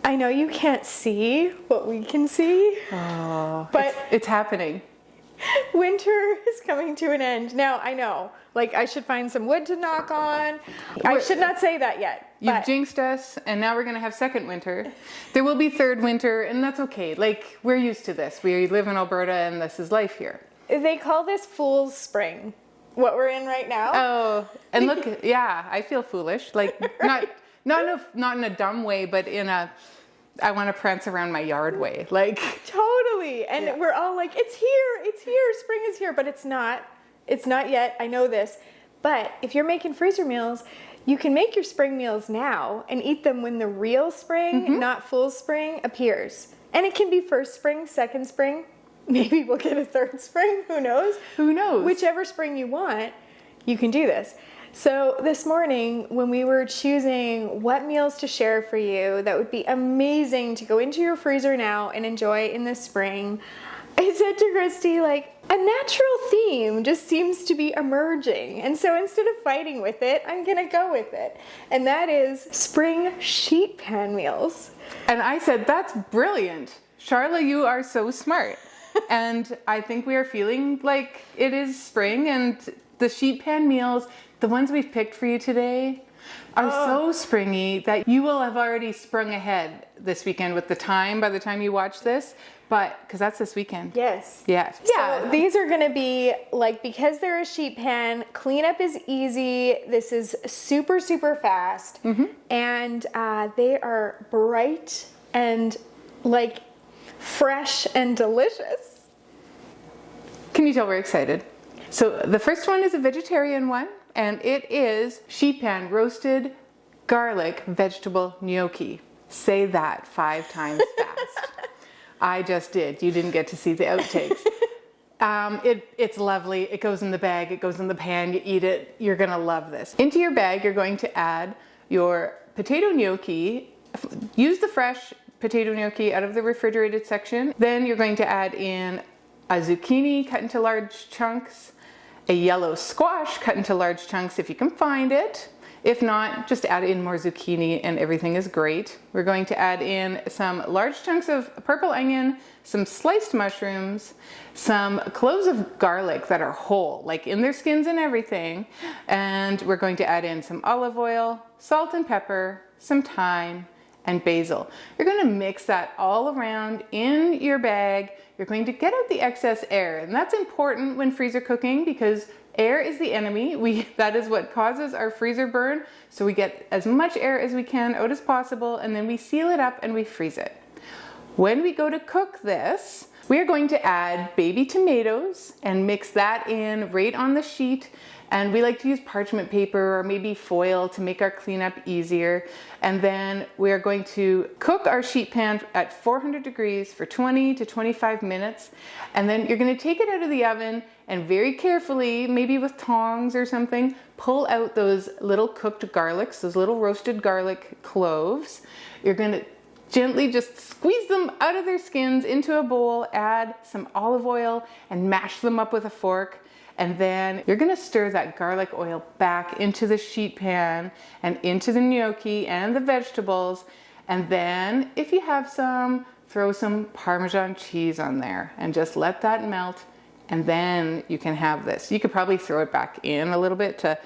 I know you can't see what we can see, but it's happening. Winter is coming to an end. Now, I know, like, I should find some wood to knock on. I should not say that yet. You've jinxed us, and now we're going to have second winter. There will be third winter, and that's okay. Like, we're used to this. We live in Alberta, and this is life here. They call this Fool's Spring, what we're in right now. Oh, and look, yeah, I feel foolish. Like, right. not in a dumb way, but in a, I want to prance around my yard way. Like, totally. And we're all like, it's here, spring is here, but it's not yet. I know this. But if you're making freezer meals, you can make your spring meals now and eat them when the real spring, not full spring, appears. And it can be first spring, second spring. Maybe we'll get a third spring. Who knows? Who knows? Whichever spring you want, you can do this. So this morning, when we were choosing what meals to share for you that would be amazing to go into your freezer now and enjoy in the spring, I said to Christy, like, a natural theme just seems to be emerging. And so instead of fighting with it, I'm going to go with it. And that is spring sheet pan meals. And I said, that's brilliant. Charla, you are so smart. And I think we are feeling like it is spring, and the sheet pan meals, the ones we've picked for you today, are so springy that you will have already sprung ahead this weekend with the time by the time you watch this. But because that's this weekend. Yes. Yes. Yeah. So these are going to be like, because they're a sheet pan, cleanup is easy. This is super, super fast. And they are bright and like fresh and delicious. Can you tell we're excited? So the first one is a vegetarian one, and it is sheet pan roasted garlic vegetable gnocchi. Say that 5 times fast. I just did. You didn't get to see the outtakes. It's lovely. It goes in the bag. It goes in the pan. You eat it. You're going to love this. Into your bag, you're going to add your potato gnocchi. Use the fresh potato gnocchi out of the refrigerated section. Then you're going to add in a zucchini cut into large chunks, a yellow squash cut into large chunks if you can find it. If not, just add in more zucchini and everything is great. We're going to add in some large chunks of purple onion, some sliced mushrooms, some cloves of garlic that are whole, like in their skins and everything. And we're going to add in some olive oil, salt and pepper, some thyme, and basil. You're going to mix that all around in your bag. You're going to get out the excess air, and that's important when freezer cooking because air is the enemy. That is what causes our freezer burn. So we get as much air as we can out as possible, and then we seal it up and we freeze it. When we go to cook this, we are going to add baby tomatoes and mix that in right on the sheet. And we like to use parchment paper or maybe foil to make our cleanup easier. And then we're going to cook our sheet pan at 400 degrees for 20 to 25 minutes. And then you're going to take it out of the oven and very carefully, maybe with tongs or something, pull out those little cooked garlics, those little roasted garlic cloves. You're going to gently just squeeze them out of their skins into a bowl, add some olive oil and mash them up with a fork. And then you're gonna stir that garlic oil back into the sheet pan and into the gnocchi and the vegetables. And then if you have some, throw some Parmesan cheese on there and just let that melt. And then you can have this. You could probably throw it back in a little bit to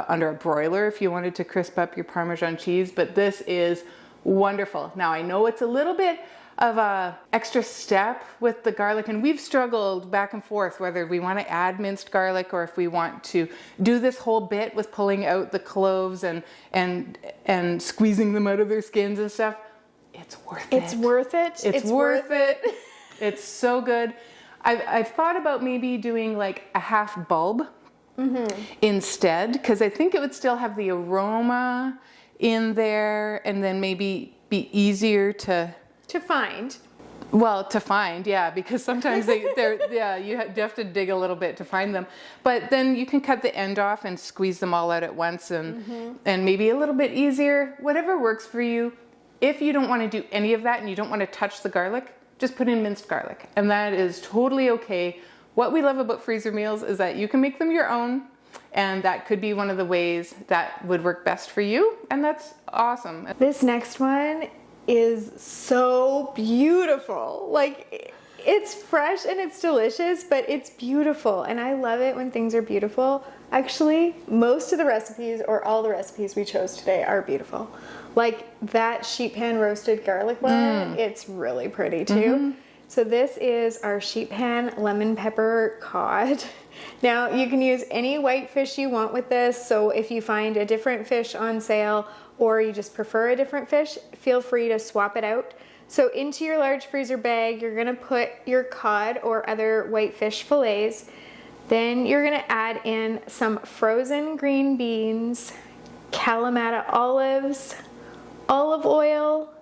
under a broiler if you wanted to crisp up your Parmesan cheese, but this is wonderful. Now I know it's a little bit of a extra step with the garlic, and we've struggled back and forth whether we want to add minced garlic or if we want to do this whole bit with pulling out the cloves and squeezing them out of their skins and stuff. It's worth it. It's worth it. It's worth it. It's so good. I've thought about maybe doing like a half bulb instead, because I think it would still have the aroma in there, and then maybe be easier to find. Well, to find, yeah, because sometimes you have to dig a little bit to find them. But then you can cut the end off and squeeze them all out at once, and maybe a little bit easier, whatever works for you. If you don't want to do any of that and you don't want to touch the garlic, just put in minced garlic, and that is totally okay. What we love about freezer meals is that you can make them your own, and that could be one of the ways that would work best for you, and that's awesome. This next one is so beautiful. Like, it's fresh and it's delicious, but it's beautiful. And I love it when things are beautiful. Actually, most of the recipes, or all the recipes we chose today, are beautiful. Like that sheet pan roasted garlic one, it's really pretty too. So this is our sheet pan lemon pepper cod. Now you can use any white fish you want with this. So if you find a different fish on sale, or you just prefer a different fish, feel free to swap it out. So into your large freezer bag, you're gonna put your cod or other white fish fillets. Then you're gonna add in some frozen green beans, Kalamata olives, olive oil,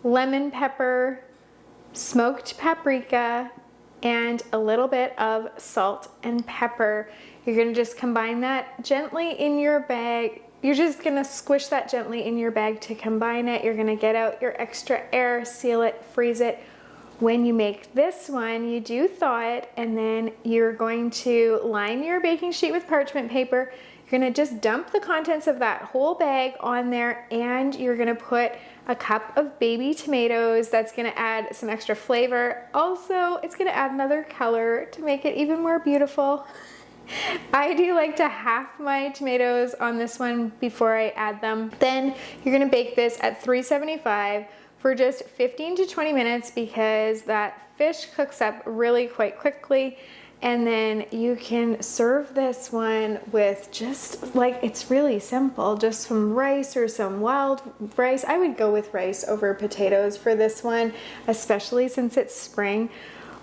lemon pepper, smoked paprika, and a little bit of salt and pepper. You're gonna just combine that gently in your bag. You're just gonna squish that gently in your bag to combine it. You're gonna get out your extra air, seal it, freeze it. When you make this one, you do thaw it, and then you're going to line your baking sheet with parchment paper. You're gonna just dump the contents of that whole bag on there, and you're gonna put a cup of baby tomatoes. That's gonna add some extra flavor. Also, it's gonna add another color to make it even more beautiful. I do like to half my tomatoes on this one before I add them. Then you're gonna bake this at 375 for just 15 to 20 minutes because that fish cooks up really quite quickly. And then you can serve this one with just like, it's really simple, just some rice or some wild rice. I would go with rice over potatoes for this one, especially since it's spring.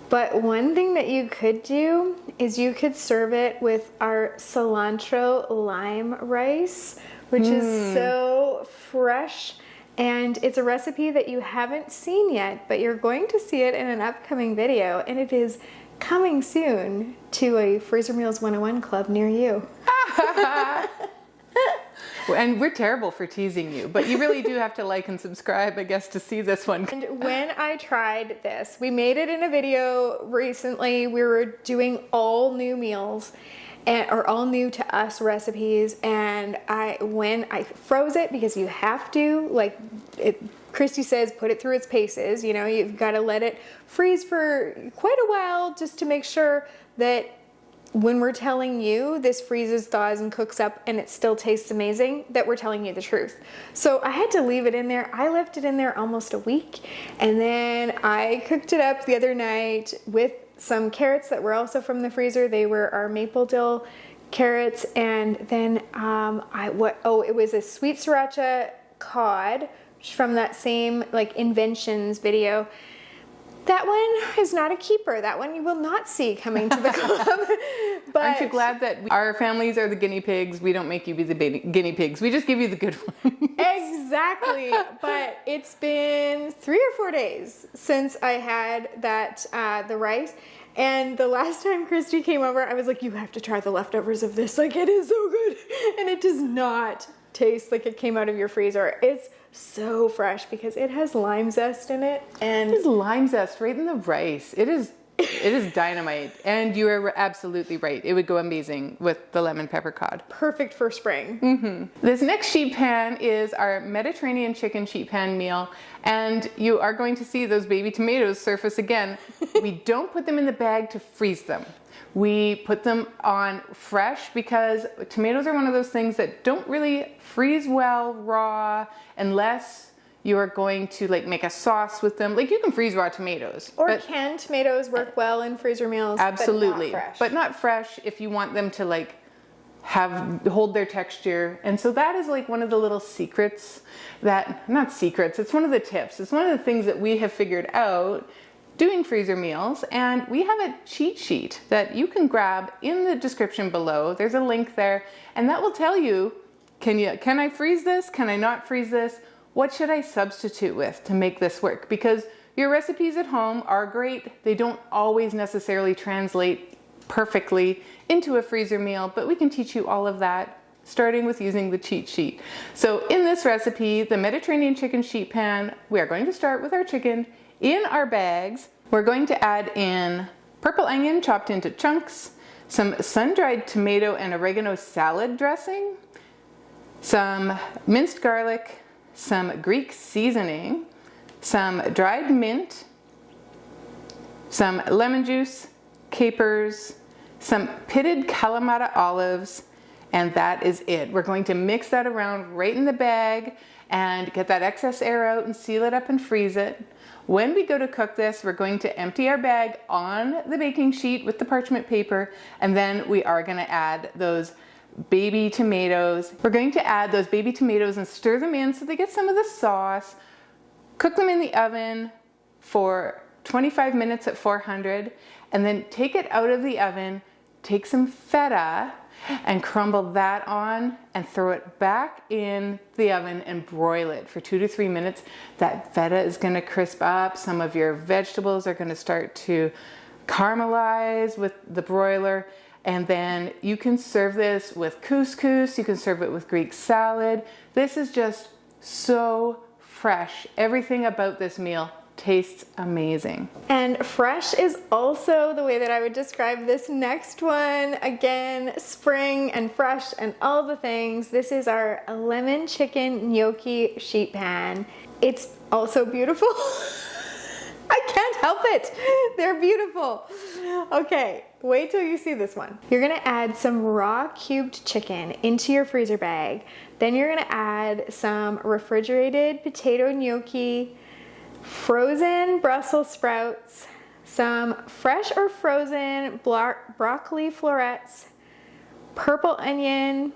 But one thing that you could do is you could serve it with our cilantro lime rice, which is so fresh. And it's a recipe that you haven't seen yet, but you're going to see it in an upcoming video, and it is coming soon to a Freezer Meals 101 club near you. And we're terrible for teasing you, but you really do have to like and subscribe, I guess, to see this one. And when I tried this, we made it in a video recently. We were doing all new meals, or all new to us recipes, and when I froze it, because you have to, like Christy says, put it through its paces. You know, you've got to let it freeze for quite a while just to make sure that when we're telling you this freezes, thaws, and cooks up and it still tastes amazing, that we're telling you the truth. So I had to leave it in there. I left it in there almost a week, and then I cooked it up the other night with some carrots that were also from the freezer. They were our maple dill carrots, and then it was a sweet sriracha cod from that same like inventions video. That one is not a keeper. That one you will not see coming to the club. But aren't you glad that our families are the guinea pigs? We don't make you be the guinea pigs. We just give you the good ones. Exactly. But it's been 3 or 4 days since I had that the rice. And the last time Christy came over, I was like, you have to try the leftovers of this. Like, it is so good. And it does not taste like it came out of your freezer. It's so fresh because it has lime zest in it. And it is lime zest right in the rice. It is dynamite. And you are absolutely right. It would go amazing with the lemon pepper cod. Perfect for spring. This next sheet pan is our Mediterranean chicken sheet pan meal. And you are going to see those baby tomatoes surface again. We don't put them in the bag to freeze them. We put them on fresh because tomatoes are one of those things that don't really freeze well raw unless you're going to like make a sauce with them. Like you can freeze raw tomatoes. Or canned tomatoes work well in freezer meals. Absolutely. But not fresh. But not fresh if you want them to like hold their texture. And so that is like one of the little secrets not secrets, it's one of the tips. It's one of the things that we have figured out doing freezer meals, and we have a cheat sheet that you can grab in the description below. There's a link there, and that will tell you, can I freeze this? Can I not freeze this? What should I substitute with to make this work? Because your recipes at home are great. They don't always necessarily translate perfectly into a freezer meal, but we can teach you all of that starting with using the cheat sheet. So in this recipe, the Mediterranean chicken sheet pan, we are going to start with our chicken. In our bags, we're going to add in purple onion chopped into chunks, some sun-dried tomato and oregano salad dressing, some minced garlic, some Greek seasoning, some dried mint, some lemon juice, capers, some pitted Kalamata olives, and that is it. We're going to mix that around right in the bag and get that excess air out and seal it up and freeze it. When we go to cook this, we're going to empty our bag on the baking sheet with the parchment paper, and then we are going to add those baby tomatoes. We're going to add those baby tomatoes and stir them in so they get some of the sauce. Cook them in the oven for 25 minutes at 400, and then take it out of the oven, take some feta and crumble that on and throw it back in the oven and broil it for 2 to 3 minutes. That feta is going to crisp up. Some of your vegetables are going to start to caramelize with the broiler, and then you can serve this with couscous. You can serve it with Greek salad. This is just so fresh. Everything about this meal tastes amazing. And fresh is also the way that I would describe this next one. Again, spring and fresh and all the things. This is our lemon chicken gnocchi sheet pan. It's also beautiful. I can't help it. They're beautiful. Okay, wait till you see this one. You're gonna add some raw cubed chicken into your freezer bag. Then you're gonna add some refrigerated potato gnocchi, frozen Brussels sprouts, some fresh or frozen broccoli florets, purple onion,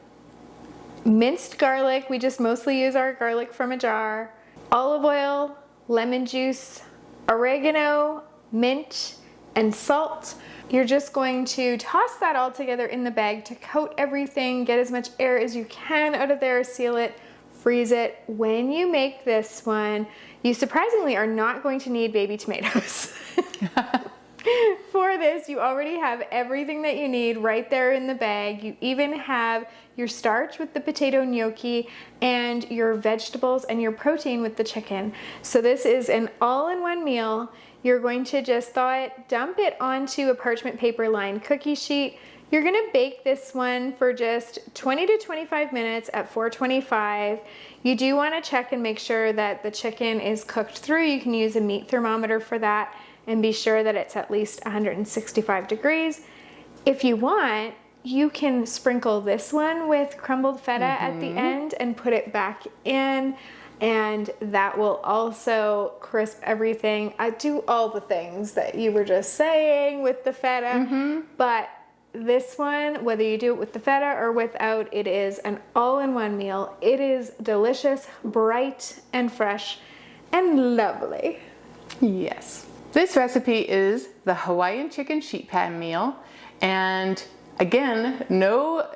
minced garlic. We just mostly use our garlic from a jar, olive oil, lemon juice, oregano, mint, and salt. You're just going to toss that all together in the bag to coat everything, get as much air as you can out of there, seal it, freeze it. When you make this one, you surprisingly are not going to need baby tomatoes. For this, you already have everything that you need right there in the bag. You even have your starch with the potato gnocchi and your vegetables and your protein with the chicken. So this is an all-in-one meal. You're going to just thaw it, dump it onto a parchment paper lined cookie sheet. You're gonna bake this one for just 20 to 25 minutes at 425. You do wanna check and make sure that the chicken is cooked through. You can use a meat thermometer for that and be sure that it's at least 165 degrees. If you want, you can sprinkle this one with crumbled feta at the end and put it back in, and that will also crisp everything. I do all the things that you were just saying with the feta, but this one, whether you do it with the feta or without, it is an all-in-one meal. It is delicious, bright and fresh, and lovely. Yes. This recipe is the Hawaiian chicken sheet pan meal, and again, no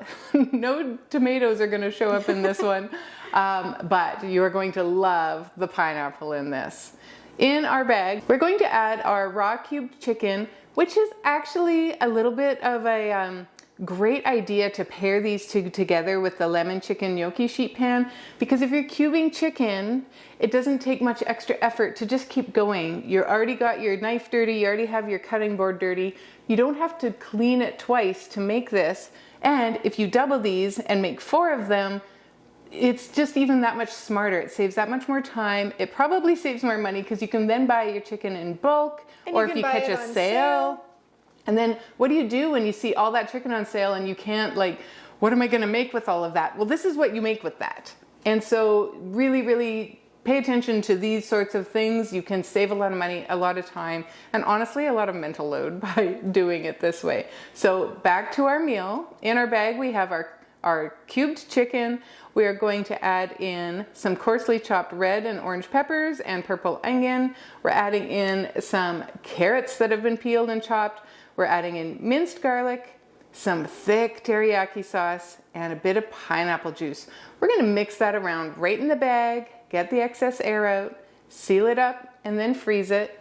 tomatoes are going to show up in this one, but you are going to love the pineapple in this. In our bag, we're going to add our raw cubed chicken, which is actually a little bit of a great idea to pair these two together with the lemon chicken gnocchi sheet pan, because if you're cubing chicken, it doesn't take much extra effort to just keep going. You already got your knife dirty, you already have your cutting board dirty. You don't have to clean it twice to make this. And if you double these and make 4 of them, it's just even that much smarter. It saves that much more time. It probably saves more money because you can then buy your chicken in bulk, or if you catch a sale. And then what do you do when you see all that chicken on sale and you can't, like, what am I going to make with all of that? Well, this is what you make with that. And so really, really pay attention to these sorts of things. You can save a lot of money, a lot of time, and honestly, a lot of mental load by doing it this way. So back to our meal. In our bag, we have our cubed chicken. We are going to add in some coarsely chopped red and orange peppers and purple onion. We're adding in some carrots that have been peeled and chopped. We're adding in minced garlic, some thick teriyaki sauce, and a bit of pineapple juice. We're going to mix that around right in the bag, get the excess air out, seal it up, and then freeze it.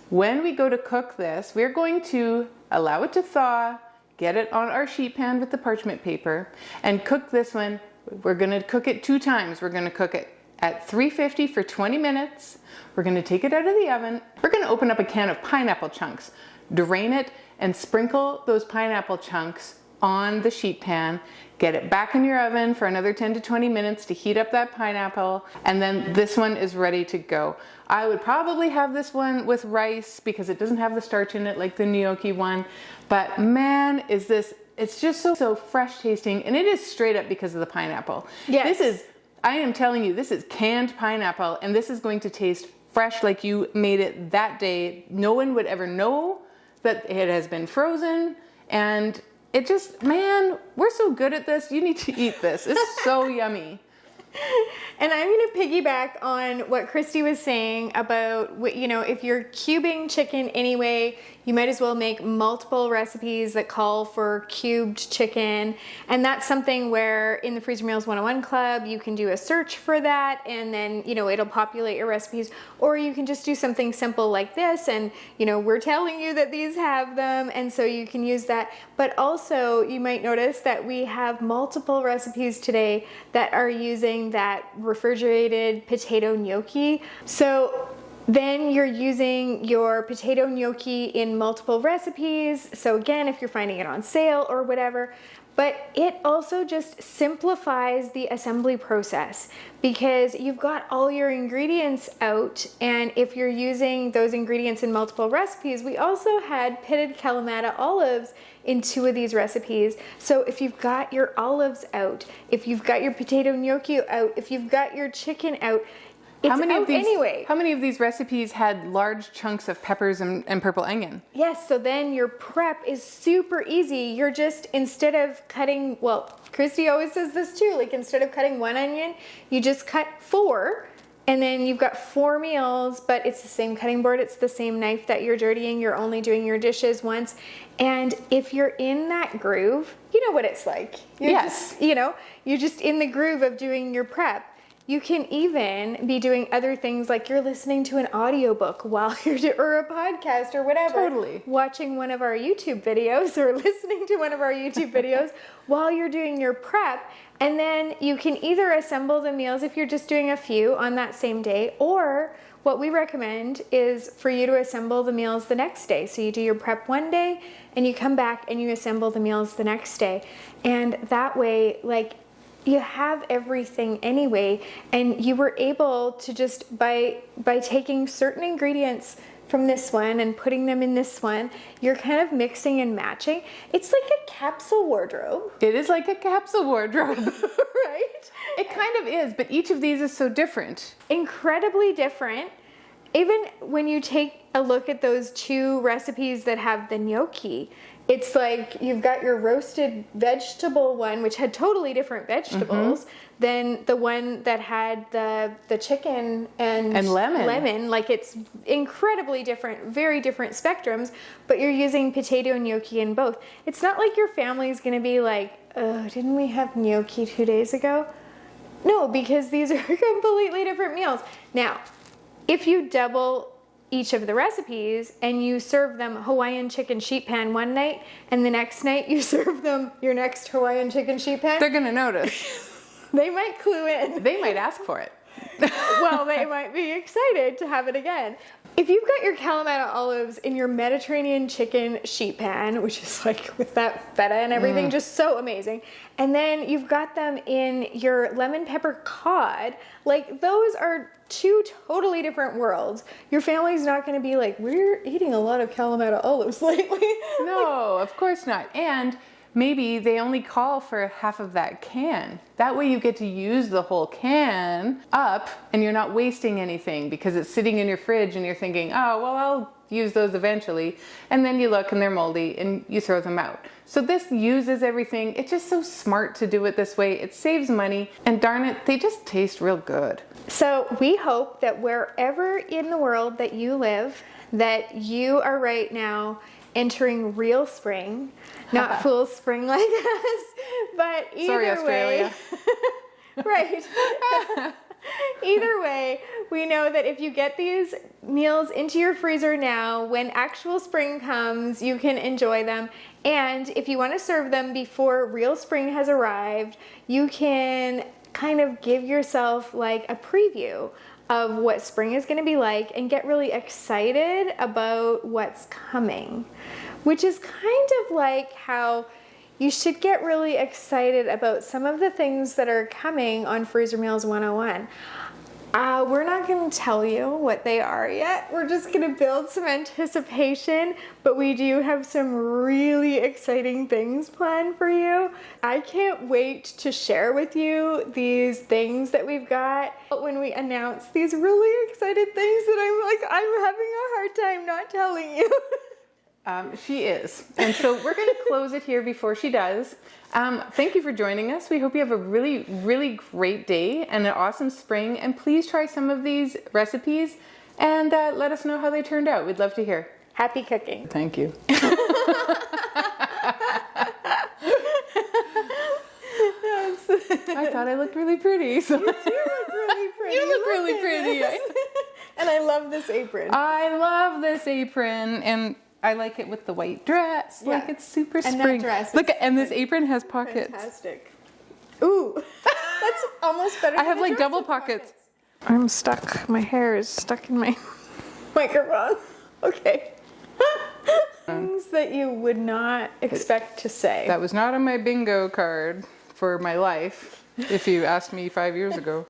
When we go to cook this, we're going to allow it to thaw, get it on our sheet pan with the parchment paper, and cook this one. We're going to cook it 2 times. We're going to cook it at 350 for 20 minutes. We're going to take it out of the oven. We're going to open up a can of pineapple chunks, drain it, and sprinkle those pineapple chunks on the sheet pan, get it back in your oven for another 10 to 20 minutes to heat up that pineapple, and then this one is ready to go. I would probably have this one with rice because it doesn't have the starch in it like the gnocchi one, but man, is this, it's just so fresh tasting, and it is straight up because of the pineapple. Yes. I am telling you, this is canned pineapple, and this is going to taste fresh like you made it that day. No one would ever know that it has been frozen, and it just, man, we're so good at this. You need to eat this. It's so yummy. And I'm going to piggyback on what Christy was saying about, you know, if you're cubing chicken anyway, you might as well make multiple recipes that call for cubed chicken. And that's something where in the Freezer Meals 101 Club, you can do a search for that, and then, you know, it'll populate your recipes. Or you can just do something simple like this, and, you know, we're telling you that these have them, and so you can use that. But also, you might notice that we have multiple recipes today that are using that refrigerated potato gnocchi. So then you're using your potato gnocchi in multiple recipes. So again, if you're finding it on sale or whatever, but it also just simplifies the assembly process because you've got all your ingredients out. And if you're using those ingredients in multiple recipes, we also had pitted Kalamata olives in 2 of these recipes. So if you've got your olives out, if you've got your potato gnocchi out, if you've got your chicken out, it's out anyway. How many of these recipes had large chunks of peppers and purple onion? Yes, so then your prep is super easy. You're just, instead of cutting, well, Christy always says this too, like instead of cutting 1 onion, you just cut 4, and then you've got 4 meals, but it's the same cutting board, it's the same knife that you're dirtying, you're only doing your dishes once. And if you're in that groove, you know what it's like. Yes. You're just in the groove of doing your prep. You can even be doing other things like you're listening to an audiobook while or a podcast or whatever. Totally. Watching one of our YouTube videos or listening to one of our YouTube videos while you're doing your prep. And then you can either assemble the meals if you're just doing a few on that same day, or what we recommend is for you to assemble the meals the next day. So you do your prep one day and you come back and you assemble the meals the next day. And that way, like, you have everything anyway, and you were able to just by taking certain ingredients from this one and putting them in this one, you're kind of mixing and matching. It's like a capsule wardrobe. It is like a capsule wardrobe. Right? It kind of is, but each of these is so different. Incredibly different. Even when you take a look at those 2 recipes that have the gnocchi, it's like you've got your roasted vegetable one, which had totally different vegetables, than the one that had the chicken and lemon. Like, it's incredibly different, very different spectrums, but you're using potato gnocchi in both. It's not like your family's going to be like, oh, didn't we have gnocchi 2 days ago? No, because these are completely different meals. Now, if you double each of the recipes and you serve them Hawaiian chicken sheet pan one night, and the next night you serve them your next Hawaiian chicken sheet pan, they're gonna notice. They might clue in. They might ask for it. Well, they might be excited to have it again. If you've got your Kalamata olives in your Mediterranean chicken sheet pan, which is like with that feta and everything, just so amazing, and then you've got them in your lemon pepper cod, like, those are 2 totally different worlds. Your family's not going to be like, we're eating a lot of Kalamata olives lately. No, of course not. And maybe they only call for half of that can. That way you get to use the whole can up, and you're not wasting anything because it's sitting in your fridge and you're thinking, oh, well, I'll use those eventually. And then you look and they're moldy and you throw them out. So this uses everything. It's just so smart to do it this way. It saves money, and darn it, they just taste real good. So we hope that wherever in the world that you live, that you are right now entering real spring, not full spring like us, but either way, right. Either way, we know that if you get these meals into your freezer now, when actual spring comes, you can enjoy them. And if you want to serve them before real spring has arrived, you can kind of give yourself like a preview of what spring is going to be like and get really excited about what's coming, which is kind of like how you should get really excited about some of the things that are coming on Freezer Meals 101. We're not going to tell you what they are yet. We're just going to build some anticipation, but we do have some really exciting things planned for you. I can't wait to share with you these things that we've got when we announce these really excited things that I'm having a hard time not telling you. She is. And so we're going to close it here before she does. Thank you for joining us. We hope you have a really, really great day and an awesome spring. And please try some of these recipes and let us know how they turned out. We'd love to hear. Happy cooking. Thank you. I thought I looked really pretty. So. You do look really pretty. You look really pretty. And I love this apron. I love this apron, and I like it with the white dress. Yeah. Like it's super And spring. that dress Look, is and this apron has pockets. Fantastic. Ooh, that's almost better. I have than like the dress double with pockets. I'm stuck. My hair is stuck in my microphone. Okay. Things that you would not expect to say. That was not on my bingo card for my life, if you asked me 5 years ago.